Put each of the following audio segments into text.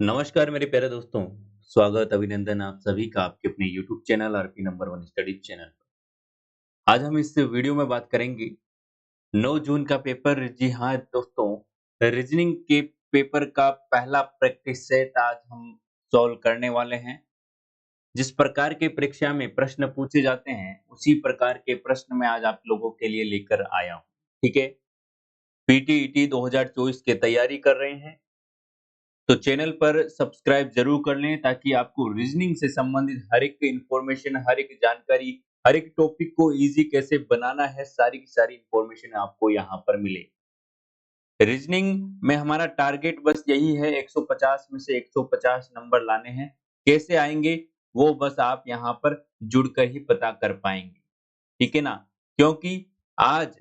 नमस्कार मेरे प्यारे दोस्तों, स्वागत अभिनंदन आप सभी का आपके अपने YouTube channel RP number one studies channel पर। आज हम इस वीडियो में बात करेंगे 9 जून का पेपर। जी हाँ दोस्तों, रीजनिंग के पेपर का पहला प्रैक्टिस सेट आज हम सॉल्व करने वाले हैं। जिस प्रकार के परीक्षा में प्रश्न पूछे जाते हैं उसी प्रकार के प्रश्न मैं आज आप लोगों के लिए लेकर आया हूँ। ठीक है, पीटीईटी 2024 की तैयारी कर रहे हैं तो चैनल पर सब्सक्राइब जरूर कर लें ताकि आपको रीजनिंग से संबंधित हर एक इंफॉर्मेशन, हर एक जानकारी, हर एक टॉपिक को इजी कैसे बनाना है, सारी की सारी इंफॉर्मेशन आपको यहाँ पर मिले। रीजनिंग में हमारा टारगेट बस यही है, 150 में से 150 नंबर लाने हैं। कैसे आएंगे वो बस आप यहाँ पर जुड़कर ही पता कर पाएंगे। ठीक है ना, क्योंकि आज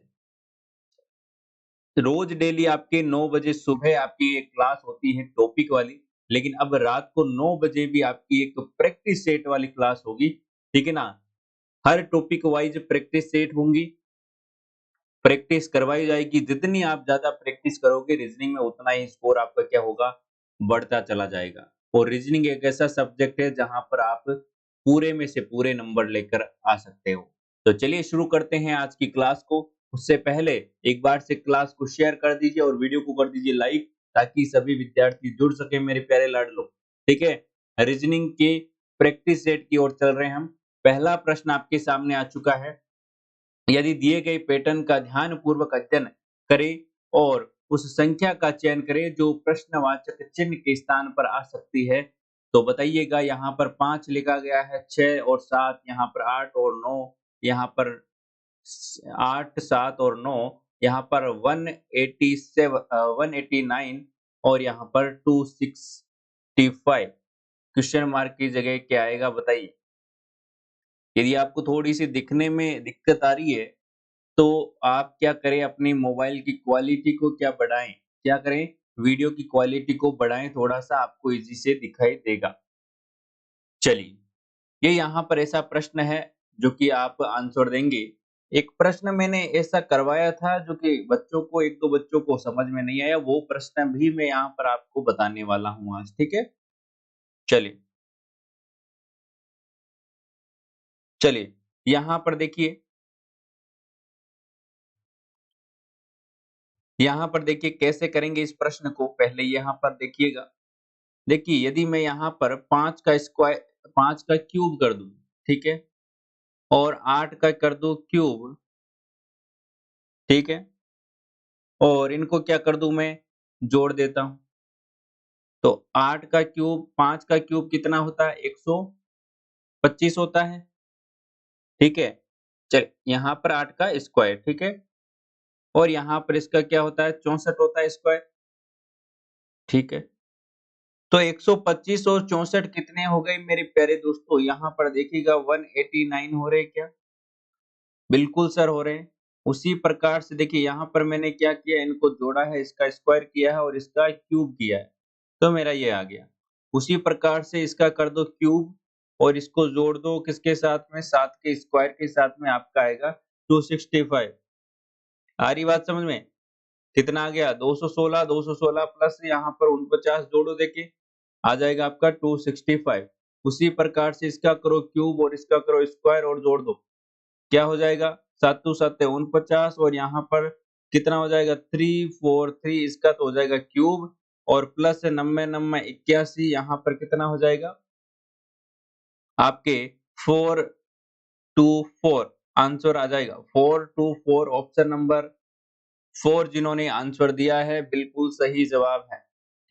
रोज डेली आपके 9 बजे सुबह आपकी एक क्लास होती है टॉपिक वाली, लेकिन अब रात को 9 बजे भी आपकी एक प्रैक्टिस सेट वाली क्लास होगी, ठीक है ना? हर टॉपिक वाइज़ प्रैक्टिस सेट होंगी, प्रैक्टिस करवाई जाएगी। जितनी आप ज़्यादा प्रैक्टिस करोगे रीज़निंग में उतना ही स्कोर आपका क्या होगा, बढ़ता चला जाएगा। और रीज़निंग एक ऐसा सब्जेक्ट है जहाँ पर आप पूरे में से पूरे नंबर लेकर आ सकते हो। तो चलिए शुरू करते हैं आज की क्लास को। उससे पहले एक बार से क्लास को शेयर कर दीजिए और वीडियो को कर दीजिए लाइक ताकि सभी विद्यार्थी जुड़ सके मेरे प्यारे लाडलो। ठीक है? रीज़निंग के प्रैक्टिस सेट की ओर चल रहे हैं हम। पहला प्रश्न आपके सामने आ चुका है। यदि दिए गए पैटर्न का ध्यानपूर्वक अध्ययन करें और उस संख्या का चयन करें जो प्रश्नवाचक चिन्ह के स्थान पर आ सकती है, तो बताइएगा। यहाँ पर 5 लिखा गया है, 6 और 7, यहाँ पर 8 और 9, यहाँ पर 8, 7 और 9, यहाँ पर 189 और यहाँ पर 265। क्वेश्चन मार्क की जगह क्या आएगा बताइए? यदि आपको थोड़ी-सी दिखने में दिक्कत आ रही है तो आप क्या करें, अपनी मोबाइल की क्वालिटी को क्या बढ़ाएँ? क्या करें? वीडियो की क्वालिटी को बढ़ाएँ, थोड़ा-सा आपको ईज़ी से दिखाई देगा। चलिए, ये यहाँ पर ऐसा प्रश्न है जो कि आप आंसर देंगे। एक प्रश्न मैंने ऐसा करवाया था जो कि बच्चों को 1-2 बच्चों को समझ में नहीं आया, वो प्रश्न भी मैं यहाँ पर आपको बताने वाला हूँ आज, ठीक है? चलिए, चलिए, यहाँ पर देखिए, यहाँ पर देखिए कैसे करेंगे इस प्रश्न को, पहले यहाँ पर देखिएगा। देखिए, यदि मैं यहाँ पर 5 का क्यूब कर दूँ, ठीक है? और 8 का कर दूँ क्यूब, ठीक है? और इनको क्या कर दूँ मैं, जोड़ देता हूँ। तो 8 का क्यूब, 5 का क्यूब कितना होता है? 125 होता है, ठीक है? यहाँ पर 8 का स्क्वायर, ठीक है? और यहाँ पर इसका क्या होता है? 64 होता है स्क्वायर, ठीक है? तो 125 और 64 कितने हो गए मेरे प्यारे दोस्तों? यहाँ पर देखिएगा 189 हो रहे हैं क्या? बिल्कुल सर हो रहे हैं। उसी प्रकार से देखिए यहाँ पर मैंने क्या किया, इनको जोड़ा है, इसका स्क्वायर किया है और इसका क्यूब किया है, तो मेरा ये आ गया। उसी प्रकार से इसका कर दो क्यूब और इसको जोड़ दो किसके साथ में, 7 के स्क्वायर के साथ में, आपका आएगा 265। आ रही बात समझ में? कितना आ गया? 216, 216 प्लस यहाँ पर 49 जोड़ो, देखिए आ जाएगा आपका 265। उसी प्रकार से इसका करो क्यूब और इसका करो स्क्वायर और जोड़ दो। क्या हो जाएगा? 7 दूँ 7 49 और यहाँ पर कितना हो जाएगा? 343, इसका तो हो जाएगा क्यूब और प्लस 90 90 81, यहाँ पर कितना हो जाएगा? आपके 424 आंसर आ जाएगा। 424 ऑप्शन नंबर 4 जिन्होंने आंसर दिया है बिल्कुल सही जवाब है।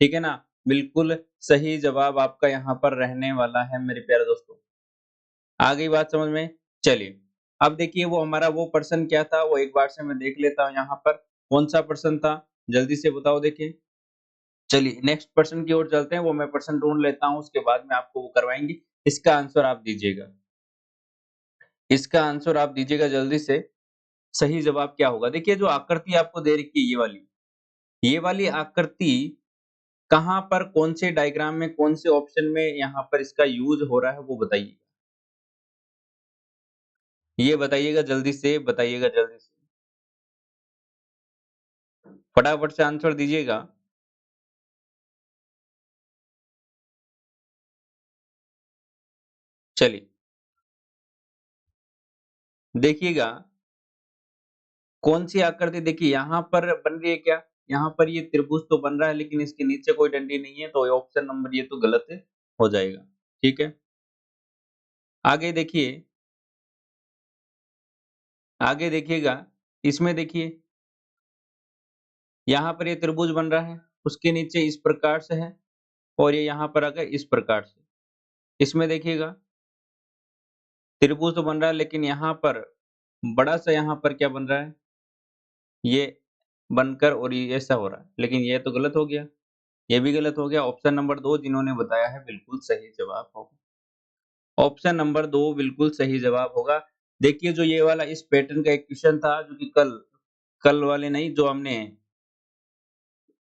ठीक है ना? बिल्कुल सही जवाब आपका यहाँ पर रहने वाला है मेरे प्यारे दोस्तों। आ गई बात समझ में? चलिए, अब देखिए वो हमारा वो प्रश्न क्या था, वो एक बार से मैं देख लेता हूँ यहाँ पर, कौन-सा प्रश्न था? जल्दी से बताओ देखिए। चलिए, नेक्स्ट प्रश्न की ओर चलते हैं, वो मैं प्रश्न ढूँढ लेता हूँ, उसके बाद में आपको वो करवाएँगे। इसका आंसर आप दीजिएगा। इसका आंसर आप दीजिएगा जल्दी से, सही जवाब क्या होगा? देखिए जो आकृति आपको दे रखी है ये वाली आकृति कहाँ पर, कौन से डायग्राम में, कौन से ऑप्शन में यहाँ पर इसका यूज़ हो रहा है वो बताइए। ये बताइएगा जल्दी से, बताइएगा जल्दी से। फटाफट से आंसर दीजिएगा। चलिए देखिएगा कौन सी आकृति, देखिए यहाँ पर बन रही है क्या, यहाँ पर ये त्रिभुज तो बन रहा है लेकिन इसके नीचे कोई डंडी नहीं है, तो ऑप्शन नंबर ये तो गलत है, हो जाएगा। ठीक है, आगे देखिए, आगे देखिएगा, इसमें देखिए यहाँ पर ये त्रिभुज बन रहा है, उसके नीचे इस प्रकार से है और ये यहाँ पर आ गया इस प्रकार से। इसमें देखिएगा त्रिभुज तो बन रहा है लेकिन यहाँ पर बड़ा सा यहाँ पर क्या बन रहा है, ये बनकर और ये ऐसा हो रहा है, लेकिन ये तो गलत हो गया, ये भी गलत हो गया। ऑप्शन नंबर 2 जिन्होंने बताया है बिल्कुल सही जवाब होगा। ऑप्शन नंबर 2 बिल्कुल सही जवाब होगा। देखिए जो ये वाला इस पैटर्न का एक क्वेश्चन था जो कि कल कल वाले नहीं, जो हमने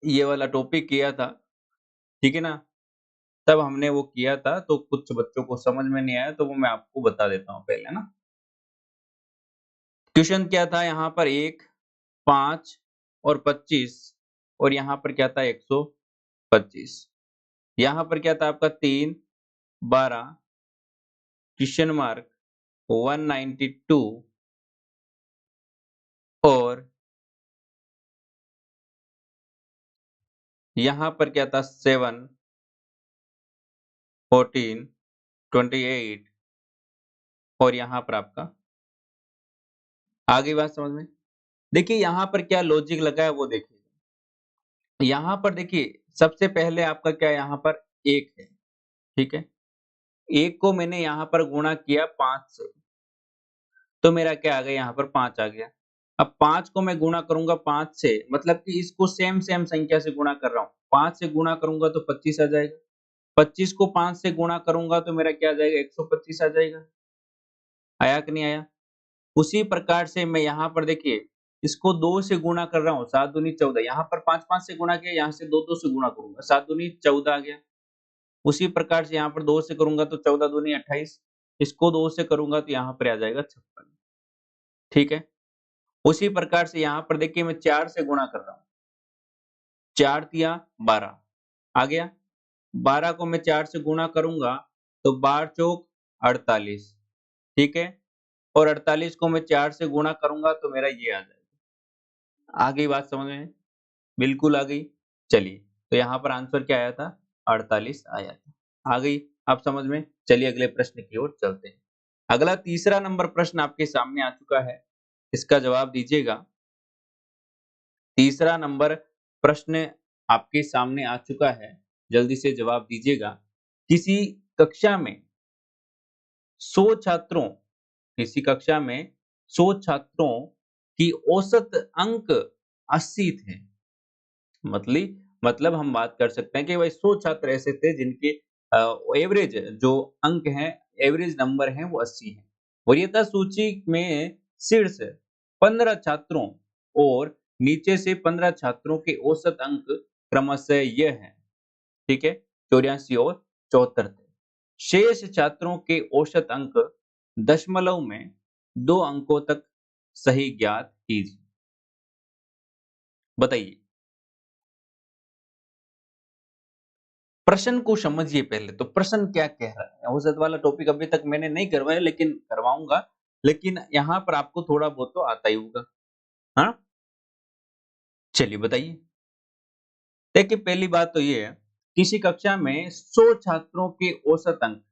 ये वाला टॉपिक किया था, ठीक है ना? तब हमने वो किया था तो कुछ बच्चों को समझ में नहीं आया, तो वो मैं आपको बता देता हूँ पहले ना। क्वेश्चन क्या था यहाँ पर 1, 5 और 25 और यहाँ पर क्या था 125। यहाँ पर क्या था आपका 3, 12, क्वेश्चन मार्क 192 और यहाँ पर क्या था 7, 14, 28 और यहाँ पर आपका, आ गई बात समझ में? देखिए यहाँ पर क्या लॉजिक लगा है वो देखिए। यहाँ पर देखिए सबसे पहले आपका क्या है, यहाँ पर 1 है, ठीक है? 1 को मैंने यहाँ पर गुणा किया 5 से, तो मेरा क्या आ गया, यहाँ पर 5 आ गया। अब 5 को मैं गुणा करूँगा 5 से, मतलब कि इसको सेम संख्या से गुणा कर रहा हूँ। 5 से गुणा करूँगा तो 25 आ जाएगा। 25 को 5 से गुणा करूँगा तो मेरा क्या आ जाएगा, 125 आ जाएगा। आया कि नहीं आया? उसी प्रकार से मैं यहाँ पर देखिए इसको 2 से गुणा कर रहा हूँ, 7 दूनी 14, यहाँ पर 5-5 से गुणा किया, यहाँ से 2-2 से गुणा करूँगा, 7 दूनी 14 आ गया। उसी प्रकार से यहाँ पर 2 से करूँगा तो 14 दूनी 28, इसको 2 से करूँगा तो यहाँ पर आ जाएगा 56, ठीक है? उसी प्रकार से यहाँ पर देखिए मैं 4 से गुणा कर रहा हूँ, 4 तिया 12 आ गया। 12 को मैं 4 से गुणा करूँगा तो 12 चौक 48, ठीक है? और 48 को मैं 4 से गुणा करूँगा तो मेरा ये आ जाएगा। आ गई बात समझ में? बिल्कुल आ गई। चलिए, तो यहाँ पर आंसर क्या आया था? 48 आया था। आ गई आप समझ में? चलिए अगले प्रश्न की ओर चलते हैं। अगला तीसरा नंबर प्रश्न आपके सामने आ चुका है, इसका जवाब दीजिएगा। तीसरा नंबर प्रश्न आपके सामने आ चुका है, जल्दी से जवाब दीजिएगा। किसी कक्षा में 100 छात्रों किसी कक्षा में 100 छात्रों की औसत अंक 80 थे। मतलब हम बात कर सकते हैं कि भाई 100 छात्र ऐसे थे जिनके एवरेज जो अंक हैं, एवरेज नंबर हैं वो 80 हैं। वरीयता सूची में शीर्ष 15 छात्रों और नीचे से 15 छात्रों के औसत अंक क्रमशः यह हैं, ठीक है? 84 और 74 थे। शेष छात्रों के औसत अंक दशमलव में 2 अंकों तक सही ज्ञात कीजिए। बताइए। प्रश्न को समझिए पहले, तो प्रश्न क्या कह रहा है? औसत वाला टॉपिक अभी तक मैंने नहीं करवाया लेकिन करवाऊंगा, लेकिन यहाँ पर आपको थोड़ा बहुत तो आता ही होगा, हाँ? चलिए बताइए। देखिए पहली बात तो ये है, किसी कक्षा में 100 छात्रों के औसत अंक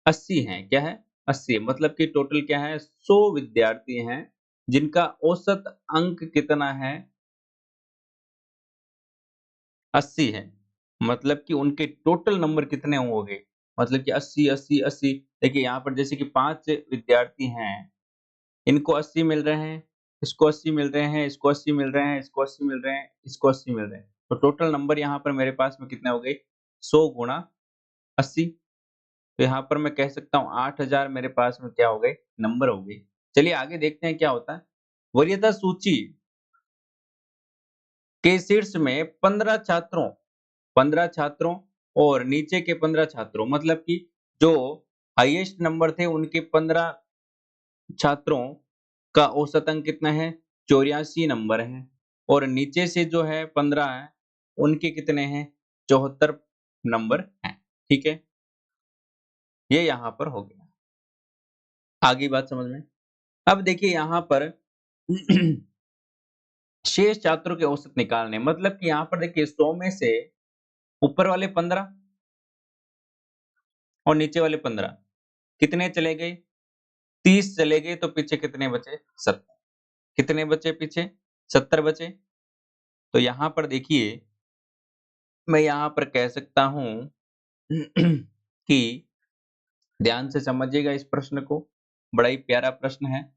80 हैं, क्या है? 80 है, मतलब कि टोटल क्या है? 100 विद्यार्थी हैं, जिनका औसत अंक कितना है? 80 है। मतलब कि उनके टोटल नंबर कितने होंगे? मतलब कि 80, 80, 80। देखिए यहाँ पर जैसे कि 5 विद्यार्थी हैं, इनको 80 मिल रहे हैं, इसको 80 मिल रहे हैं, इसको 80 मिल रहे हैं, इसको 80 मिल रहे हैं, इसको 80 मिल रहे हैं। तो टोटल नंबर यहाँ पर मेरे पास में कितने हो गए? 100 गुणा 80। तो यहाँ पर मैं कह सकता हूँ 8000 मेरे पास में क्या हो गए? नंबर हो गए। चलिए आगे देखते हैं क्या होता है। वरीयता सूची के शीर्ष में 15 छात्रों और नीचे के 15 छात्रों, मतलब कि जो हाईएस्ट नंबर थे उनके 15 छात्रों का औसत अंक कितना है? 84 नंबर है। और नीचे से जो है 15 है, उनके कितने हैं? 74 नंबर हैं। ठीक है? ये यहाँ पर हो गया। आगे बात समझ में? अब देखिए यहाँ पर शेष छात्रों के औसत निकालने, मतलब कि यहाँ पर देखिए 100 में से ऊपर वाले 15 और नीचे वाले 15 कितने चले गए? 30 चले गए, तो पीछे कितने बचे? 70। कितने बचे पीछे? 70 बचे। तो यहाँ पर देखिए, मैं यहाँ पर कह सकता हूँ कि ध्यान से समझिएगा इस प्रश्न को, बड़ा ही प्यारा प्रश्न है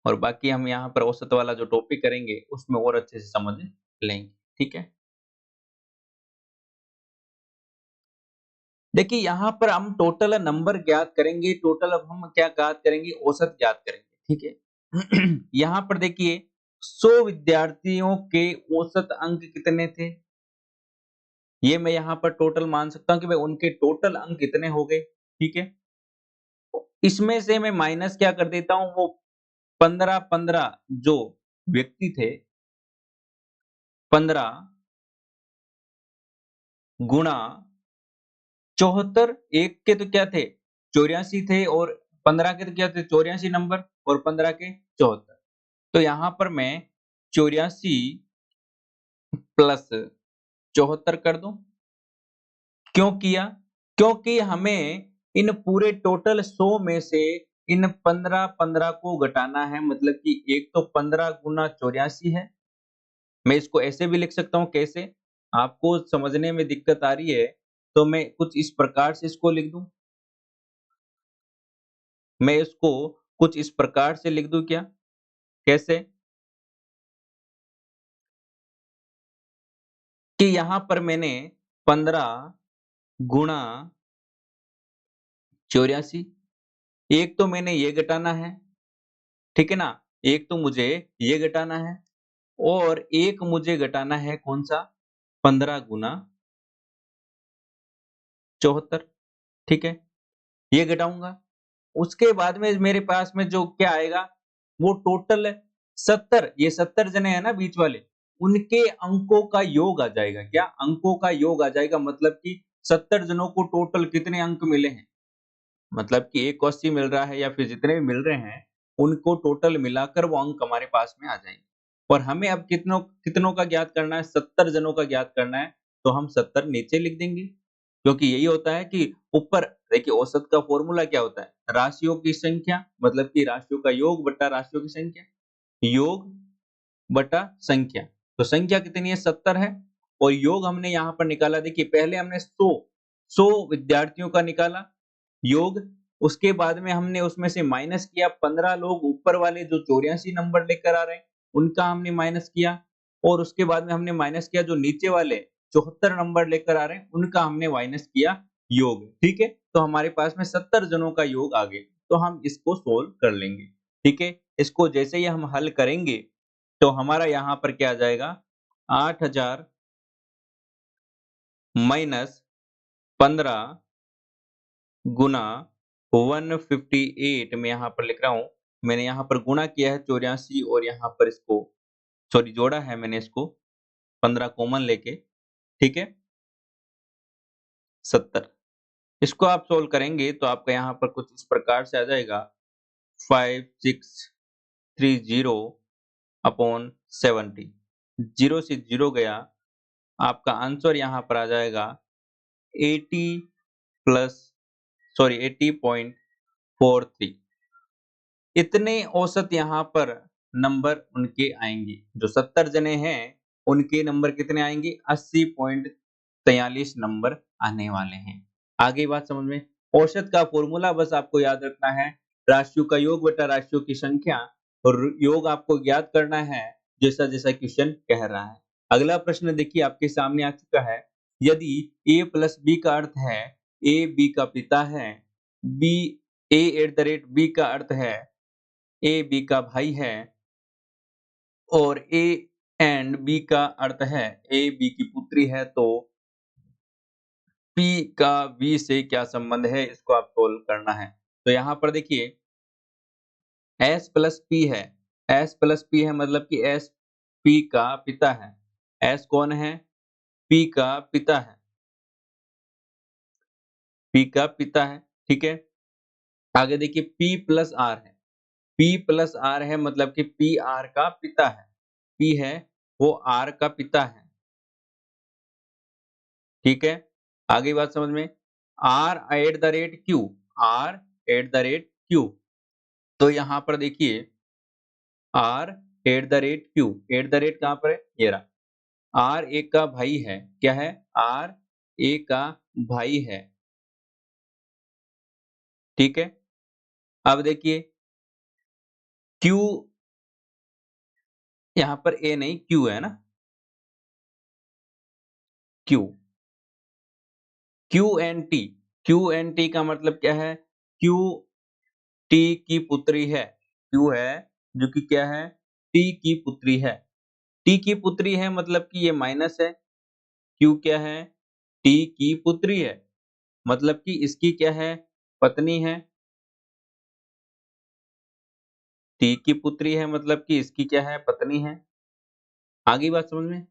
और बाकी हम यहाँ पर औसत वाला जो टॉपिक करेंगे, उसमें और अच्छे से समझ लेंगे, ठीक है? देखिए यहाँ पर हम टोटल नंबर ज्ञात करेंगे, टोटल अब हम क्या ज्ञात करेंगे? औसत ज्ञात करेंगे, ठीक है? यहाँ पर देखिए 100 विद्यार्थियों के औसत अंक कितने थे? ये मैं यहाँ पर टोटल मान सकता हूँ कि भाई उनके टोटल अंक कितने हो गए, ठीक है? इसमें से मैं माइनस क्या कर देता हूँ, वो 15-15 जो व्यक्ति थे, 15 गुणा 74, एक के तो क्या थे? 84 थे और 15 के तो क्या थे? 84 नंबर और 15 के 74। तो यहाँ पर मैं 84 प्लस 74 कर दूं। क्यों किया? क्योंकि हमें इन पूरे टोटल 100 में से इन 15-15 को घटाना है, मतलब कि एक तो 15 गुना 84 है। मैं इसको ऐसे भी लिख सकता हूँ, कैसे? आपको समझने में दिक्कत आ रही है, तो मैं कुछ इस प्रकार से इसको लिख दूं। मैं इसको कुछ इस प्रकार से लिख दूं क्या? कैसे? कि यहाँ पर मैंने 15 गुणा 84, एक तो मैंने ये घटाना है, ठीक है ना? एक तो मुझे ये घटाना है और एक मुझे घटाना है कौन-सा? 15 गुना 74, ठीक है? ये घटाऊँगा। उसके बाद में मेरे पास में जो क्या आएगा, वो टोटल 70, ये 70 जने हैं ना बीच वाले, उनके अंकों का योग आ जाएगा। क्या? अंकों का योग आ जाएगा, मतलब कि 70 जनों को टोटल कितने अंक मिले हैं? मतलब कि एक को 80 मिल रहा है या फिर जितने भी मिल रहे हैं, उनको टोटल मिलाकर वो अंक हमारे पास में आ जाएँगे। और हमें अब कितनों कितनों का ज्ञात करना है? 70 जनों का ज्ञात करना है, तो हम 70 नीचे लिख देंगे। क्योंकि यही होता है कि ऊपर देखिए औसत का फ़ॉर्मूला क्या होता है? राशियों की संख्या, मतलब कि राशियों का योग बटा राशियों की संख्या। योग बटा संख्या। तो संख्या कितनी है? 70 है और योग हमने यहाँ पर निकाला, देखिए पहले हमने 100 विद्यार्थियों का निकाला योग, उसके बाद में हमने उसमें से माइनस किया 15 लोग ऊपर वाले जो 84 नंबर लेकर आ रहे हैं, उनका हमने माइनस किया और उसके बाद में हमने माइनस किया जो नीचे वाले 74 नंबर लेकर आ रहे हैं, उनका हमने माइनस किया योग, ठीक है? तो हमारे पास में 70 जनों का योग आ गया, तो हम इसको सोल्व कर लेंगे, ठीक है? इसको जैसे ही हम हल करेंगे, तो हमारा यहाँ पर क्या आ जाएगा? 8000 माइनस 15 गुना 158, मैं यहाँ पर लिख रहा हूँ। मैंने यहाँ पर गुणा किया है 84 और यहाँ पर इसको सॉरी जोड़ा है मैंने इसको 15 कॉमन लेके, ठीक है? 70। इसको आप सोल्व करेंगे तो आपका यहाँ पर कुछ इस प्रकार से आ जाएगा 5630 अपॉन 70। 0 से 0 गया, आपका आंसर यहाँ पर आ जाएगा 80 प्लस सॉरी 80.43। इतने औसत यहाँ पर नंबर उनके आएँगे। जो 70 जने हैं, उनके नंबर कितने आएँगे? 80.43 नंबर आने वाले हैं। आ गई बात समझ में? औसत का फ़ॉर्मूला बस आपको याद रखना है, राशियों का योग बटा राशियों की संख्या और योग आपको ज्ञात करना है, जैसा-जैसा क्वेश्चन कह रहा है। अगला प्रश्न देखिए आपके सामने आ चुका है। यदि A प्लस B का अर्थ है, A B का पिता है, B A at the rate B का अर्थ है ए बी का भाई है और ए एंड बी का अर्थ है ए बी की पुत्री है, तो पी का बी से क्या संबंध है, इसको आप सोल्व करना है। तो यहाँ पर देखिए एस प्लस पी है, एस प्लस पी है मतलब कि एस पी का पिता है। एस कौन है? पी का पिता है। P का पिता है, ठीक है। आगे देखिए P प्लस R है, P प्लस R है मतलब कि P R का पिता है, P है वो R का पिता है, ठीक है। आगे बात समझ में, R at the rate Q, R at the rate Q, तो यहाँ पर देखिए R at the rate Q, at the rate कहाँ पर है, ये रहा। R एक का भाई है, क्या है, R एक का भाई है, ठीक है। अब देखिए Q, यहाँ पर A नहीं Q है ना, Q, Q N T, Q N T का मतलब क्या है, क्यू टी की पुत्री है, क्यू है जो कि क्या है, टी की पुत्री है, टी की पुत्री है मतलब कि ये माइनस है, क्यू क्या है, टी की पुत्री है मतलब कि इसकी क्या है, पत्नी है, टी की पुत्री है मतलब कि इसकी क्या है, पत्नी है। आगे बात समझ में,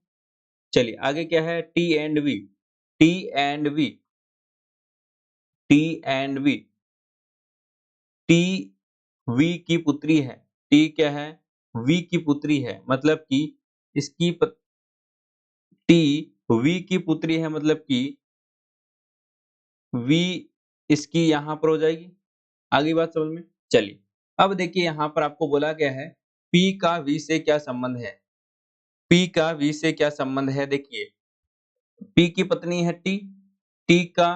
चलिए आगे क्या है, T and V, T and V, T and V, T V की पुत्री है, टी क्या है, वी की पुत्री है मतलब कि इसकी टी वी की पुत्री है मतलब कि वी इसकी यहाँ पर हो जाएगी। आगे बात समझ में, चलिए अब देखिए यहाँ पर आपको बोला गया है पी का वी से क्या संबंध है, पी का वी से क्या संबंध है, देखिए पी की पत्नी है टी, टी का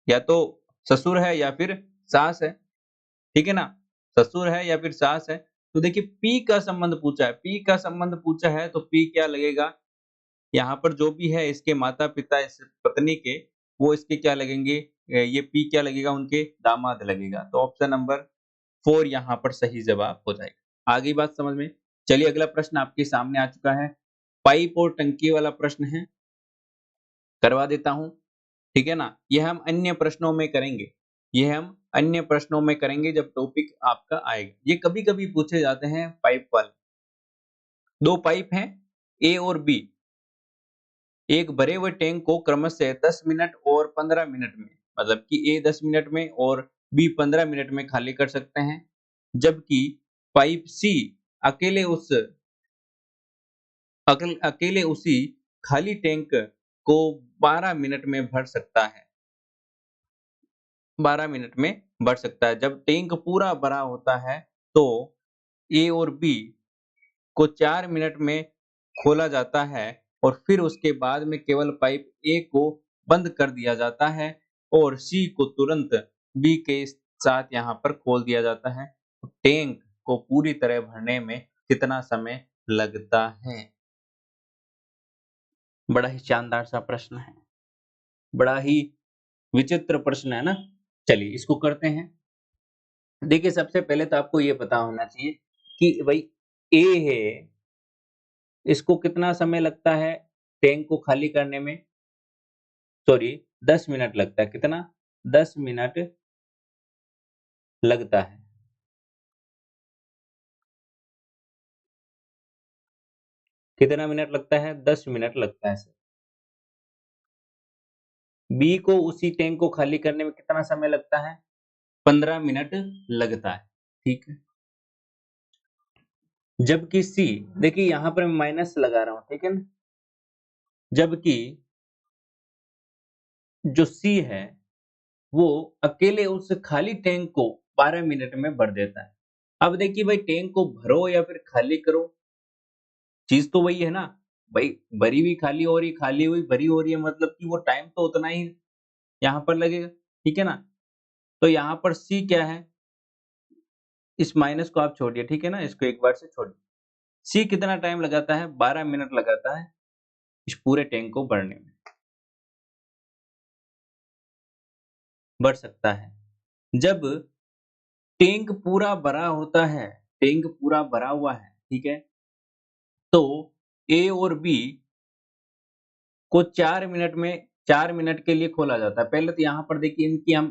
या तो ससुर है या फिर सास है, ठीक है ना, ससुर है या फिर सास है। तो देखिए पी का संबंध पूछा है, पी का संबंध पूछा है तो पी क्या लगेगा, यहाँ पर जो भी है इसके माता-पिता इस पत्नी के, वो इसके क्या लगेंगे, ये पी क्या लगेगा, उनके दामाद लगेगा। तो ऑप्शन नंबर 4 यहाँ पर सही जवाब हो जाएगा। आगे बात समझ में, चलिए अगला प्रश्न आपके सामने आ चुका है। पाइप और टंकी वाला प्रश्न है, करवा देता हूँ, ठीक है ना? यह हम अन्य प्रश्नों में करेंगे, ये हम अन्य प्रश्नों में करेंगे जब टॉपिक आपका आएगा। ये कभी-कभी पूछे जाते हैं पाइप वाले। 2 पाइप हैं, ए और बी। एक भरे हुए टैंक को क्रमशः 10 मिनट और 15 मिनट में, मतलब कि ए 10 मिनट में और बी 15 मिनट में खाली कर सकते हैं, जबकि पाइप सी अकेले उस अकेले उसी खाली टैंक को 12 मिनट में भर सकता है, 12 मिनट में भर सकता है। जब टैंक पूरा भरा होता है तो ए और बी को 4 मिनट में खोला जाता है और फिर उसके बाद में केवल पाइप ए को बंद कर दिया जाता है और सी को तुरंत बी के साथ यहाँ पर खोल दिया जाता है। टैंक को पूरी तरह भरने में कितना समय लगता है? बड़ा ही शानदार सा प्रश्न है, बड़ा ही विचित्र प्रश्न है ना। चलिए इसको करते हैं। देखिए सबसे पहले तो आपको ये पता होना चाहिए कि भाई ए है, इसको कितना समय लगता है टैंक को खाली करने में? सॉरी 10 मिनट लगता है, कितना? 10 मिनट लगता है। कितना मिनट लगता है? 10 मिनट लगता है सर। बी को उसी टैंक को खाली करने में कितना समय लगता है? 15 मिनट लगता है, ठीक है। जबकि सी, देखिए यहाँ पर मैं माइनस लगा रहा हूँ, ठीक है ना, जबकि जो सी है वो अकेले उस खाली टैंक को 12 मिनट में भर देता है। अब देखिए भाई टैंक को भरो या फिर खाली करो, चीज तो वही है ना भाई, भरी हुई खाली हो रही, खाली हुई भरी हो रही है, मतलब कि वो टाइम तो उतना ही यहाँ पर लगेगा, ठीक है ना। तो यहाँ पर सी क्या है, इस माइनस को आप छोड़िए, ठीक है ना, इसको एक बार से छोड़िए। सी कितना टाइम लगाता है? 12 मिनट लगाता है इस पूरे टैंक को भरने में, भर सकता है। जब टैंक पूरा भरा होता है, टैंक पूरा भरा हुआ है, ठीक है, तो ए और बी को 4 मिनट में 4 मिनट के लिए खोला जाता है। पहले तो यहाँ पर देखिए इनकी हम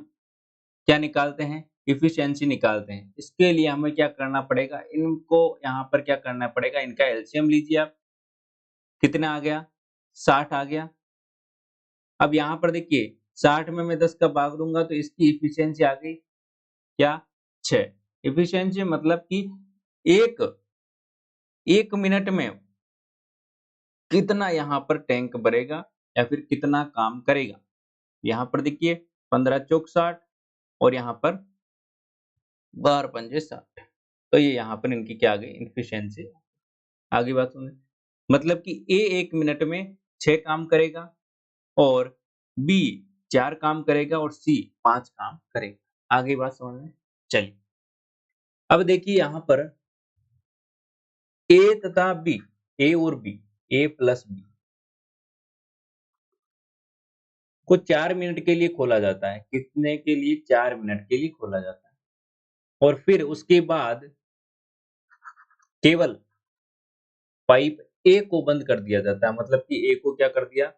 क्या निकालते हैं? एफिशिएंसी निकालते हैं। इसके लिए हमें क्या करना पड़ेगा? इनको यहाँ पर क्या करना पड़ेगा? इनका एलसीएम लीजिए आप। कितना आ गया? 60 आ गया। अब यहाँ पर देखिए 60 में मैं 10 का भाग दूंगा तो इसकी इफिशियंसी आ गई क्या 6। इफिशियंसी मतलब कि एक एक मिनट में कितना यहाँ पर टैंक भरेगा या फिर कितना काम करेगा। यहाँ पर देखिए 15 चौक 60 और यहाँ पर 12 पंजे 60। तो ये यहाँ पर इनकी क्या आ गई इफिशियंसी। आगे बात सुनिए मतलब कि ए 1 मिनट में 6 काम करेगा और बी 4 काम करेगा और सी 5 काम करेगा। आगे बात समझ में चलिए। अब देखिए यहाँ पर ए तथा बी, ए और बी, ए प्लस बी को 4 मिनट के लिए खोला जाता है। कितने के लिए? 4 मिनट के लिए खोला जाता है और फिर उसके बाद केवल पाइप ए को बंद कर दिया जाता है। मतलब कि ए को क्या कर दिया?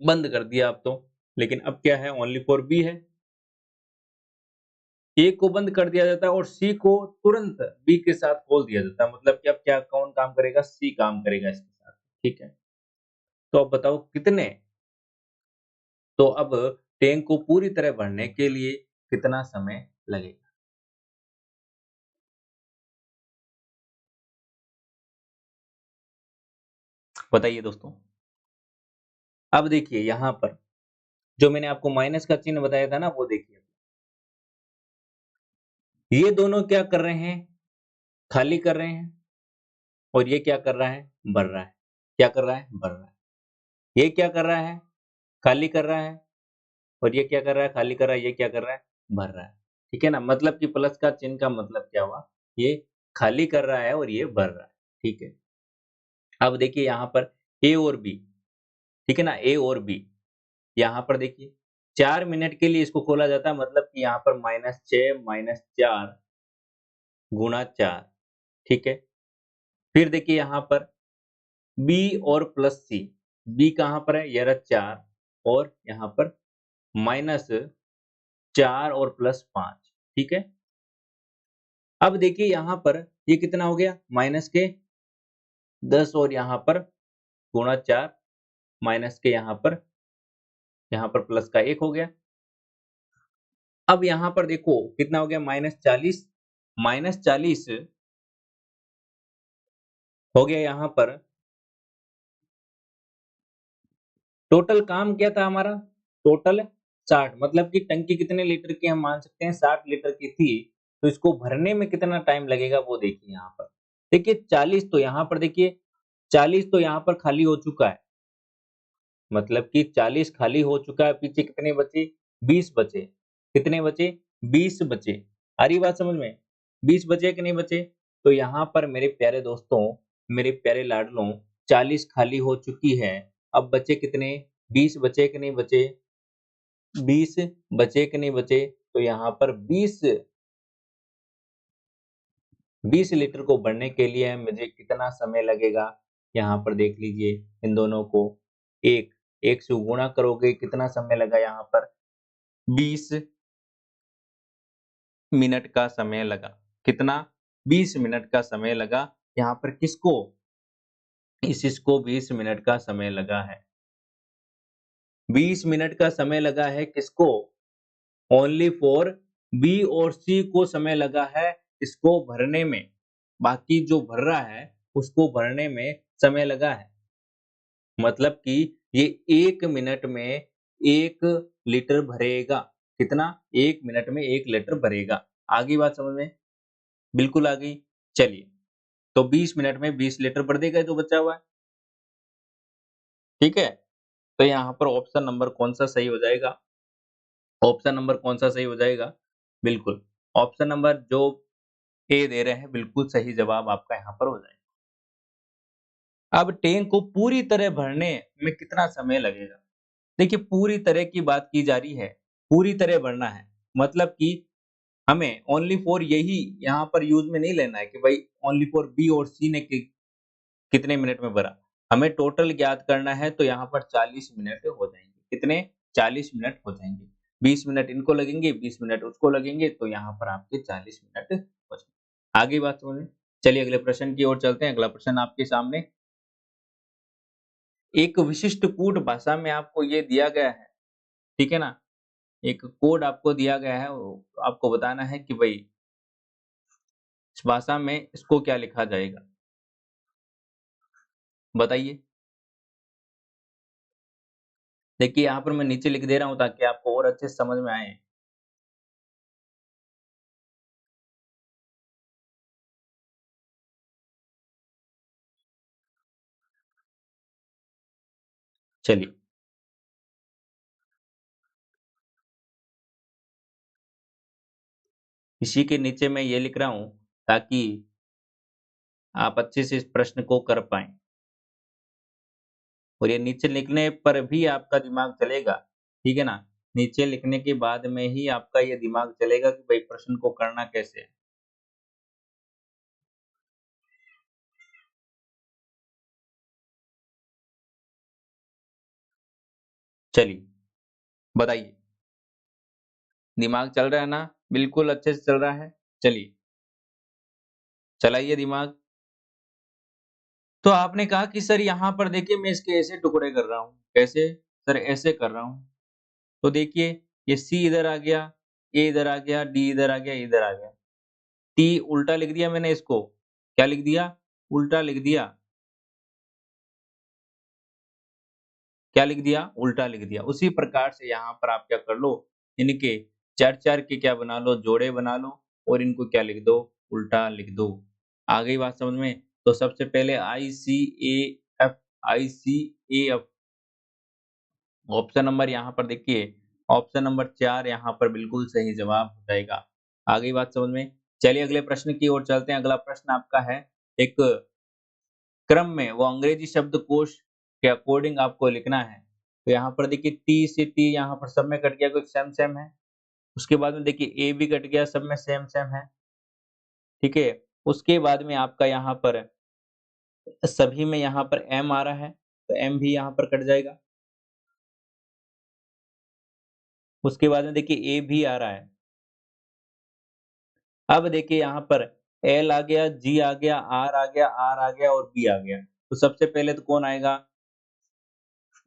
बंद कर दिया अब तो। लेकिन अब क्या है? ओनली फॉर बी है। ए को बंद कर दिया जाता है और सी को तुरंत बी के साथ खोल दिया जाता है। मतलब कि अब क्या कौन काम करेगा? सी काम करेगा इसके साथ। ठीक है, तो अब बताओ कितने? तो अब टैंक को पूरी तरह भरने के लिए कितना समय लगेगा? बताइए दोस्तों। अब देखिए यहाँ पर जो मैंने आपको माइनस का चिन्ह बताया था ना, वो देखिए ये दोनों क्या कर रहे हैं? खाली कर रहे हैं और ये क्या कर रहा है? भर रहा है। क्या कर रहा है? भर रहा है। ये क्या कर रहा है? खाली कर रहा है और ये क्या कर रहा है? खाली कर रहा है। ये क्या कर रहा है? भर रहा है। ठीक है ना? मतलब कि प्लस का चिन्ह का मतलब क्या हुआ? ये खाली कर रहा है और ये भर रहा है। ठीक है, अब देखिए यहाँ पर ए और बी, ठीक है ना? ए और बी यहाँ पर देखिए 4 मिनट के लिए इसको खोला जाता है। मतलब कि यहाँ पर -6 -4 गुणा 4। ठीक है, फिर देखिए यहाँ पर बी और प्लस सी। बी कहाँ पर है? ये रहा 4 और यहाँ पर -4 और +5। ठीक है, अब देखिए यहाँ पर ये कितना हो गया? माइनस के 10 और यहाँ पर गुणा 4 माइनस के यहाँ पर प्लस का 1 हो गया। अब यहाँ पर देखो कितना हो गया? -40। -40 हो गया यहाँ पर। टोटल काम क्या था हमारा? टोटल 60। मतलब कि टंकी कितने लीटर की हम मान सकते हैं? 60 लीटर की थी। तो इसको भरने में कितना टाइम लगेगा वो देखिए यहाँ पर। देखिए 40 तो यहाँ पर देखिए 40 तो यहाँ पर खाली हो चुका है। मतलब कि 40 खाली हो चुका है। पीछे कितने बचे? 20 बचे। कितने बचे? 20 बचे। आ रही बात समझ में? 20 बचे कि नहीं बचे? तो यहाँ पर मेरे प्यारे दोस्तों, मेरे प्यारे लाडलों, 40 खाली हो चुकी है। अब बचे कितने? 20 बचे कि नहीं बचे? 20 बचे कि नहीं बचे? तो यहाँ पर 20 लीटर को भरने के लिए मुझे कितना समय लगेगा? यहाँ पर देख लीजिए इन दोनों को। एक एक से गुणा करोगे कितना समय लगा? यहाँ पर 20 मिनट का समय लगा। कितना? 20 मिनट का समय लगा। यहाँ पर किसको? इसको 20 मिनट का समय लगा है। 20 मिनट का समय लगा है किसको? ओनली फॉर बी और सी को समय लगा है इसको भरने में। बाकी जो भर रहा है उसको भरने में समय लगा है। मतलब कि ये 1 मिनट में 1 लीटर भरेगा। कितना? 1 मिनट में 1 लीटर भरेगा। आ गई बात समझ में? बिल्कुल आ गई। चलिए, तो 20 मिनट में 20 लीटर भर देगा जो बचा हुआ है। ठीक है? तो यहाँ पर ऑप्शन नंबर कौन-सा सही हो जाएगा? ऑप्शन नंबर कौन-सा सही हो जाएगा? बिल्कुल, ऑप्शन नंबर जो ए दे रहे हैं बिल्कुल सही जवाब आपका यहाँ पर हो जाएगा। अब टैंक को पूरी तरह भरने में कितना समय लगेगा? देखिए पूरी तरह की बात की जा रही है, पूरी तरह भरना है। मतलब कि हमें ओनली फॉर यही यहाँ पर यूज़ में नहीं लेना है कि भाई ओनली फॉर बी और सी ने कितने मिनट में भरा। हमें टोटल ज्ञात करना है तो यहाँ पर 40 मिनट हो जाएँगे। कितने? 40 मिनट हो जाएँगे। 20 मिनट इनको लगेंगे, 20 मिनट उसको लगेंगे तो यहाँ पर आपके 40 मिनट हो जाएँगे। आगे बात समझ में? चलिए अगले प्रश्न की ओर चलते हैं। अगला प्रश्न आपके सामने एक विशिष्ट कूट भाषा में आपको ये दिया गया है, ठीक है ना? एक कोड आपको दिया गया है, आपको बताना है कि भाई इस भाषा में इसको क्या लिखा जाएगा? बताइए। देखिए यहाँ पर मैं नीचे लिख दे रहा हूँ ताकि आपको और अच्छे से समझ में आए। चलिए। इसी के नीचे मैं ये लिख रहा हूँ ताकि आप अच्छे से इस प्रश्न को कर पाएँ। और ये नीचे लिखने पर भी आपका दिमाग चलेगा, ठीक है ना? नीचे लिखने के बाद में ही आपका ये दिमाग चलेगा कि भाई प्रश्न को करना कैसे है। चलिए, बताइए। दिमाग चल रहा है ना? बिल्कुल अच्छे से चल रहा है? चलिए, चलाइए दिमाग। तो आपने कहा कि सर यहाँ पर देखिए मैं इसके ऐसे टुकड़े कर रहा हूँ। कैसे? सर ऐसे कर रहा हूँ। तो देखिए ये सी इधर आ गया, ए इधर आ गया, डी इधर आ गया, इधर आ गया। टी उल्टा लिख दिया मैंने इसको। क्या लिख दिया? उल्टा लिख दिया। क्या लिख दिया? उल्टा लिख दिया। उसी प्रकार से यहाँ पर आप क्या कर लो, इनके 4-4 के क्या बना लो, जोड़े बना लो और इनको क्या लिख दो? उल्टा लिख दो। आ गई बात समझ में? तो सबसे पहले ICAF, ICAF ऑप्शन नंबर यहाँ पर देखिए, ऑप्शन नंबर 4 यहाँ पर बिल्कुल सही जवाब हो जाएगा। आ गई बात समझ में? चलिए अगले प्रश्न की ओर चलते हैं। अगला प्रश्न आपका है, एक क्रम में वो अंग्रेजी शब्दकोश के अकॉर्डिंग आपको लिखना है। तो यहाँ पर देखिए टी से टी यहाँ पर सब में कट गया, कुछ सेम सेम है। उसके बाद में देखिए ए भी कट गया, सब में सेम सेम है। ठीक है? उसके बाद में आपका यहाँ पर सभी में यहाँ पर एम आ रहा है, तो एम भी यहाँ पर कट जाएगा। उसके बाद में देखिए ए भी आ रहा है। अब देखिए यहाँ पर एल आ गया, जी आ गया, आर आ गया और बी आ गया। तो सबसे पहले तो कौन आएगा?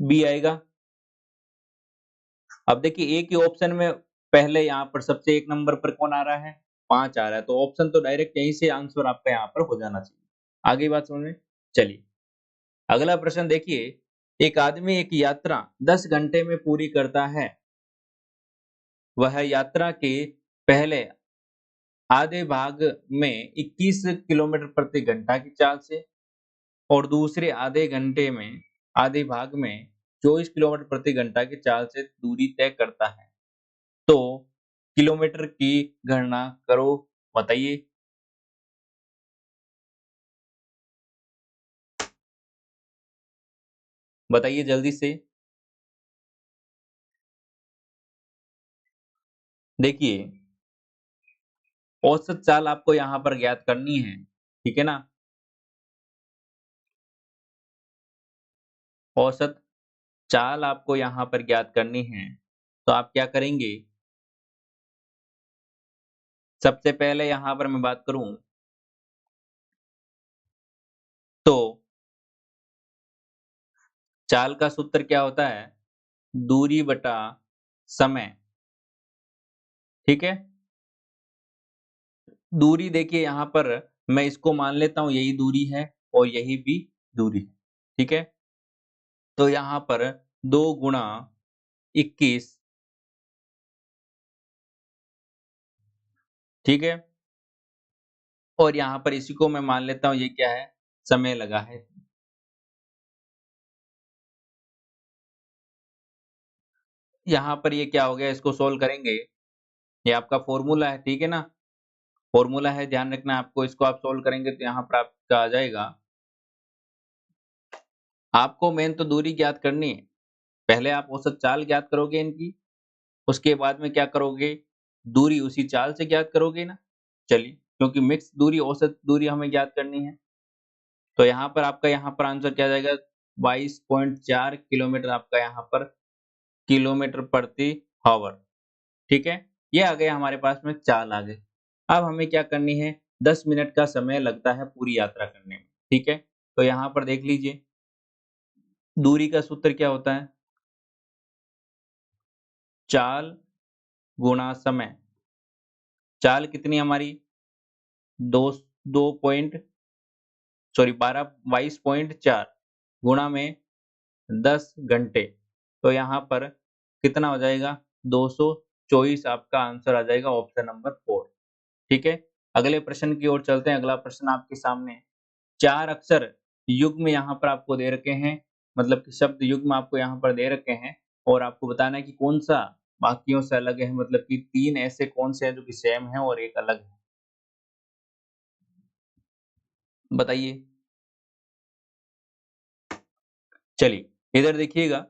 बी आएगा। अब देखिए एक ही ऑप्शन में पहले यहाँ पर सबसे 1 नंबर पर कौन आ रहा है? 5 आ रहा है, तो ऑप्शन तो डायरेक्ट यहीं से आंसर आपका यहाँ पर हो जाना चाहिए। आगे बात समझ में? चलिए, अगला प्रश्न देखिए, एक आदमी एक यात्रा 10 घंटे में पूरी करता है। वह यात्रा के पहले आधे भाग में 21 किलोमीटर प्रति घंटा की चाल से और दूसरे आधे भाग में 24 किलोमीटर प्रति घंटा की चाल से दूरी तय करता है। तो किलोमीटर की गणना करो, बताइए। बताइए जल्दी से। देखिए, औसत चाल आपको यहाँ पर ज्ञात करनी है, ठीक है ना? औसत चाल आपको यहाँ पर ज्ञात करनी है, तो आप क्या करेंगे? सबसे पहले यहाँ पर मैं बात करूँ तो चाल का सूत्र क्या होता है? दूरी बटा समय, ठीक है? दूरी देखिए यहाँ पर मैं इसको मान लेता हूँ यही दूरी है और यही भी दूरी है, ठीक है? तो यहाँ पर 2 गुणा 21, ठीक है? और यहाँ पर इसी को मैं मान लेता हूँ ये क्या है? समय लगा है। यहाँ पर ये क्या हो गया, इसको सोल्व करेंगे, ये आपका फ़ॉर्मूला है, ठीक है ना? फ़ॉर्मूला है, ध्यान रखना आपको, इसको आप सोल्व करेंगे तो यहाँ पर आपका आ जाएगा। आपको मेन तो दूरी ज्ञात करनी है। पहले आप औसत चाल ज्ञात करोगे इनकी, उसके बाद में क्या करोगे? दूरी उसी चाल से ज्ञात करोगे ना? चलिए, क्योंकि मिक्स दूरी, औसत दूरी हमें ज्ञात करनी है। तो यहाँ पर आंसर क्या आ जाएगा? 22.4 किलोमीटर आपका यहाँ पर किलोमीटर प्रति हॉवर, ठीक है? ये आ गया हमारे पास में चाल आ गई। अब हमें क्या करनी है? 10 मिनट का समय लगता है पूरी यात्रा करने में, ठीक है? तो यहाँ पर देख लीजिए, दूरी का सूत्र क्या होता है? चाल गुणा समय। चाल कितनी हमारी? दो 22.4 गुणा में 10 घंटे। तो यहाँ पर कितना हो जाएगा? 224 आपका आंसर आ जाएगा ऑप्शन नंबर 4। ठीक है? अगले प्रश्न की ओर चलते हैं। अगला प्रश्न आपके सामने है। 4 अक्षर युग्म यहाँ पर आपको दे रखे हैं, मतलब कि शब्द युग्म आपको यहाँ पर दे रखे हैं और आपको बताना है कि कौन-सा बाकियों से अलग है, मतलब कि 3 ऐसे कौन से हैं जो कि सेम है और एक अलग है। बताइए? चलिए, इधर देखिएगा,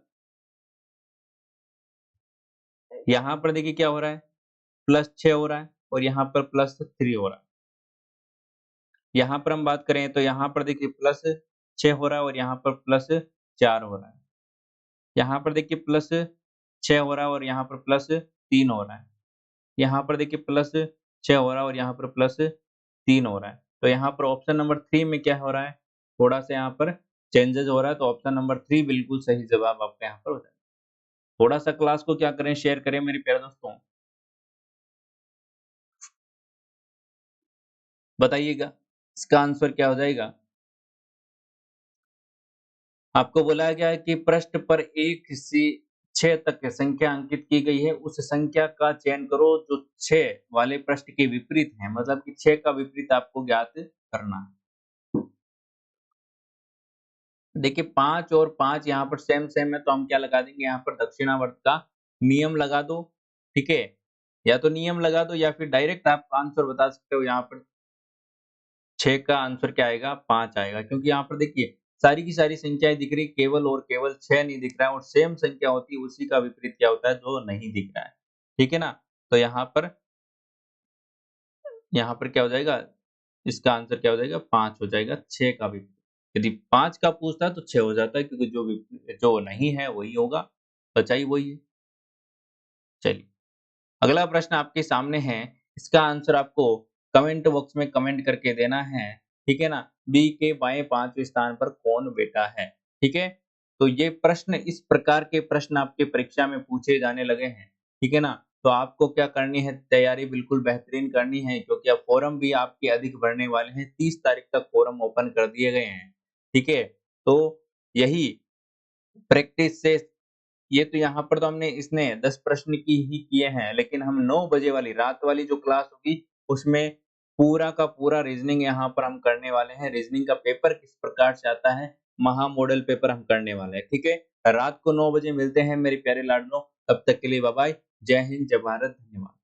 यहाँ पर देखिए क्या हो रहा है? +6 हो रहा है और यहाँ पर +3 हो रहा है। यहाँ पर हम बात करें तो यहाँ पर देखिए +6 हो रहा है और यहाँ पर +4 हो रहा है। यहाँ पर देखिए +6 हो रहा है और यहाँ पर +3 हो रहा है। यहाँ पर देखिए +6 हो रहा है और यहाँ पर +3 हो रहा है। तो यहाँ पर ऑप्शन नंबर 3 में क्या हो रहा है? थोड़ा-सा यहाँ पर चेंजेज़ हो रहा है, तो ऑप्शन नंबर 3 बिल्कुल सही जवाब आपका यहाँ पर हो जाएगा। थोड़ा-सा क्लास को क्या करें, शेयर करें मेरे प्यारे दोस्तों। बताइएगा, इसका आंसर क्या हो जाएगा? आपको बोला गया है कि पृष्ठ पर 1 से 6 तक संख्या अंकित की गई है, उस संख्या का चयन करो जो 6 वाले पृष्ठ के विपरीत है, मतलब कि 6 का विपरीत आपको ज्ञात करना है। देखिए 5 और 5 यहाँ पर सेम-सेम है, तो हम क्या लगा देंगे यहाँ पर दक्षिणावर्त का नियम लगा दो, ठीक है? या तो नियम लगा दो या फिर डायरेक्ट आप आंसर बता सकते हो, यहाँ पर 6 का आंसर क्या आएगा? 5 आएगा, क्योंकि यहाँ पर देखिए सारी की सारी संख्याएँ दिख रही, केवल और केवल 6 नहीं दिख रहा है और सेम संख्या होती है, उसी का विपरीत क्या होता है? जो नहीं दिख रहा है, ठीक है ना? तो यहाँ पर क्या हो जाएगा? इसका आंसर क्या हो जाएगा? 5 हो जाएगा, 6 का विपरीत। यदि 5 का पूछता तो 6 हो जाता है, क्योंकि जो नहीं है वही होगा, सच्चाई वही है। चलिए, अगला प्रश्न आपके सामने है, इसका आंसर आपको कमेंट बॉक्स में कमेंट करके देना है, ठीक है ना? बी के बाएँ 5वें स्थान पर कौन बैठा है, ठीक है? तो ये प्रश्न, इस प्रकार के प्रश्न आपके परीक्षा में पूछे जाने लगे हैं, ठीक है ना? तो आपको क्या करनी है, तैयारी बिल्कुल बेहतरीन करनी है, क्योंकि अब फॉर्म भी आपके अधिक भरने वाले हैं। 30 तारीख तक फॉर्म ओपन कर दिए गए हैं, ठीक है? तो यही प्रैक्टिस से, ये तो यहाँ पर तो हमने इसने 10 प्रश्न की ही किए हैं, लेकिन हम 9 बजे वाली रात वाली जो क्लास होगी, उसमें पूरा का पूरा रीज़निंग यहाँ पर हम करने वाले हैं। रीज़निंग का पेपर किस प्रकार से आता है, महा मॉडल पेपर हम करने वाले हैं, ठीक है? रात को 9 बजे मिलते हैं मेरे प्यारे लाडलो, तब तक के लिए बाय बाय। जय हिंद, जय भारत, धन्यवाद।